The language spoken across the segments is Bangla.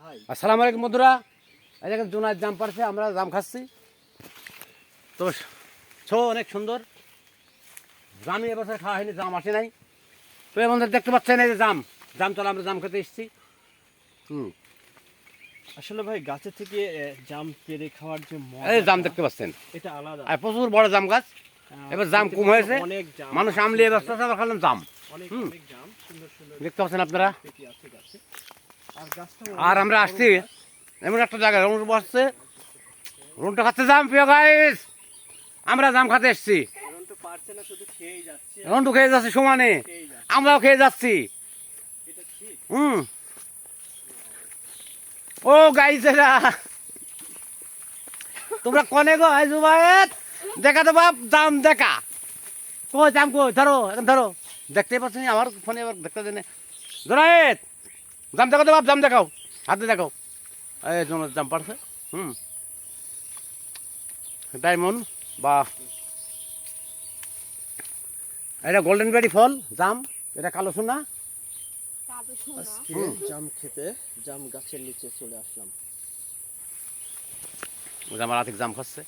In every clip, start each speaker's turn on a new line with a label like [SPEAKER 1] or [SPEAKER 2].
[SPEAKER 1] আসসালামু আলাইকুম বন্ধুরা, এই দেখেন জুনাইদ জাম পারছে, আমরা জাম খাচ্ছি। তো অনেক সুন্দর জামই এবছর খাওয়া হয়নি, জাম আসে নাই। তো এই বন্ধুরা দেখতে পাচ্ছেন এই যে জাম তলা আমরা জাম খেতে এসেছি।
[SPEAKER 2] আসলে ভাই গাছের থেকে জাম পেড়ে খাওয়ার যে
[SPEAKER 1] এই জাম দেখতে পাচ্ছেন,
[SPEAKER 2] এটা আলাদা।
[SPEAKER 1] আর প্রচুর বড় জাম গাছ। এবার জাম কম হয়েছে,
[SPEAKER 2] অনেক জাম,
[SPEAKER 1] মানুষ আমলিয়ে ব্যস্ত আছে, আবার খালাম জাম।
[SPEAKER 2] অনেক জাম, সুন্দর সুন্দর
[SPEAKER 1] দেখতে পাচ্ছেন আপনারা।
[SPEAKER 2] পেটি আছে গাছে। আর গাছটা
[SPEAKER 1] আর আমরা আসছি এমন একটা জায়গায়, রুম বসছে, রুমটা খাচ্ছে জাম। প্রিয় গাইস, আমরা জাম খাতে এসেছি।
[SPEAKER 2] রন্টু পারছে না, শুধু খেয়েই যাচ্ছে,
[SPEAKER 1] রন্টু খেয়ে যাচ্ছে সমানে, আমরাও খেয়ে যাচ্ছি।
[SPEAKER 2] এটা ঠিক।
[SPEAKER 1] ও গাইছেরা, তোমরা কনে গো? আই জুবায়েত দেখা তো বাপ, জাম দেখা কই, জাম কই, ধরো এখন ধরো। দেখতে পাচ্ছি আমার ফোনে, এবার দেখতে দেনে। জুনায়েদ, জাম দেখো তো বাপ, জাম দেখাও, হাতে দেখাও। এই জন্য জাম পারছে। ডায়মন্ড বা এটা গোল্ডেন বেরি ফল জাম, এটা কালো সোনা।
[SPEAKER 2] আজকে জাম খেতে জাম গাছের নিচে চলে আসলাম।
[SPEAKER 1] আমার আতিক জাম খাচ্ছে।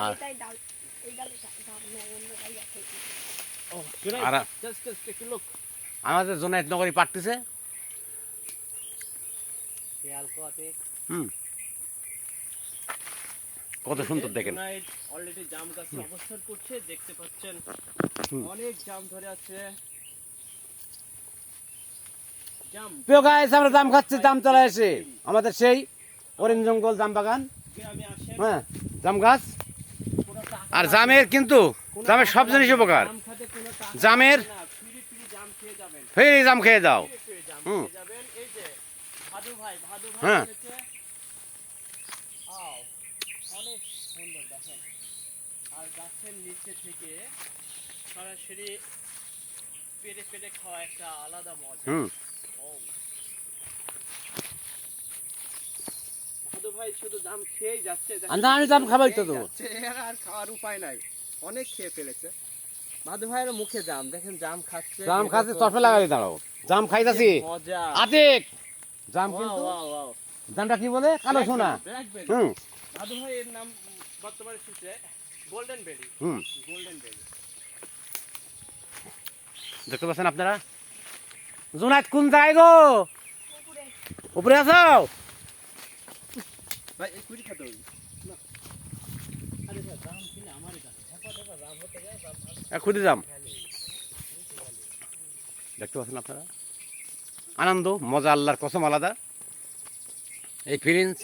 [SPEAKER 1] আর আমাদের জুনায়েদ নগরী পাঠতেছে। কত সুন্দর দেখেন।
[SPEAKER 2] অলরেডি জাম গাছে অবস্থান করছে, দেখতে পাচ্ছেন অনেক জাম ধরে আছে।
[SPEAKER 1] প্রিয় গাইস, আমরা জাম খাচ্ছি জাম তলা এসে, আমাদের সেই অরেঞ্জ জঙ্গল জাম বাগান। হ্যাঁ, জাম গাছ। আর জামের কিন্তু জামের সব জিনিস উপকার। জামের ফ্রি জাম খেয়ে যাও। হ্যাঁ,
[SPEAKER 2] অনেক সুন্দর দেখেন। আর গাছের নিচে থেকে সরাসরি পেড়ে পেড়ে খাওয়া একটা আলাদা মজা। ভাদু ভাই শুধু জাম খেয়েই যাচ্ছে,
[SPEAKER 1] আমি জাম খাবাই তো দেবো,
[SPEAKER 2] আর খাওয়ার উপায় নাই, অনেক খেয়ে ফেলেছে। ভাদু ভাইয়ের মুখে জাম দেখেন, জাম খাচ্ছে,
[SPEAKER 1] জাম খাচ্ছে, তরফে লাগাই দাঁড়াও। জাম খাইতাছি
[SPEAKER 2] মজা।
[SPEAKER 1] আতিক জাম, কিন্তু জামটা কি বলে? কালো সোনা।
[SPEAKER 2] ভাদু ভাই এর নাম বর্তমানে শুনছে গোল্ডেন বেরি। গোল্ডেন বেরি
[SPEAKER 1] দেখতে পাচ্ছেন আপনারা। জুনায়েদ কোন জায়গায় গো? উপরে আছো?
[SPEAKER 2] ভাই এই কুড়ি খাতে হবে না। আরে ভাই জাম কিনে আমারই কাছে ধাপা ধাপা জাম হতে যায়, জাম
[SPEAKER 1] খুঁজে জাম। দেখতে পাচ্ছেন আপনারা, আনন্দ মজা আল্লাহর কসম আলাদা। এই ফিলিংস,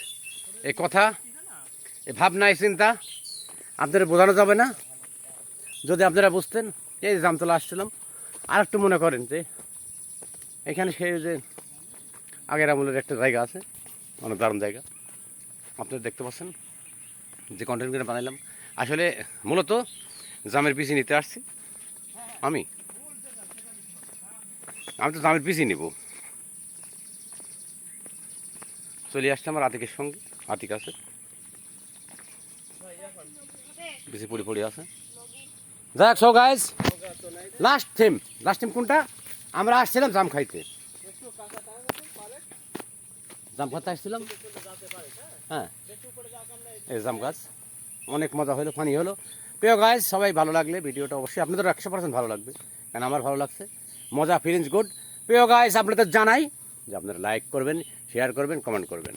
[SPEAKER 1] এই কথা, এই ভাবনা, এই চিন্তা আপনাদের বোঝানো যাবে না। যদি আপনারা বুঝতেন, এই জামতলা আসছিলাম। আর একটু মনে করেন যে এখানে সেই যে আগের আমলের একটা জায়গা আছে, অনেক দারুণ জায়গা। আপনারা দেখতে পাচ্ছেন যে কন্টেন্টগুলো বানাইলাম, আসলে মূলত জামের পিসি নিতে আসছি। আমি তো জামের পিসি নিব। চলে আসছে আমার আতিকের সঙ্গে, আতিক আছে, বেশি পড়ি পড়ি আছে। যাক সো গাইস, লাস্ট টিম কোনটা? আমরা আসছিলাম জাম খাইতে, জাম খাতে আসছিলাম। হ্যাঁ, এই জাম গাছ, অনেক মজা হলো, ফানি হলো। প্রিয় গাইস, সবাই ভালো লাগলে ভিডিওটা অবশ্যই আপনাদের 100% ভালো লাগবে, কারণ আমার ভালো লাগছে। মজা, ফিলিংস গুড। প্রিয় গাইস, আপনাদের জানাই যে আপনারা লাইক করবেন, শেয়ার করবেন, কমেন্ট করবেন।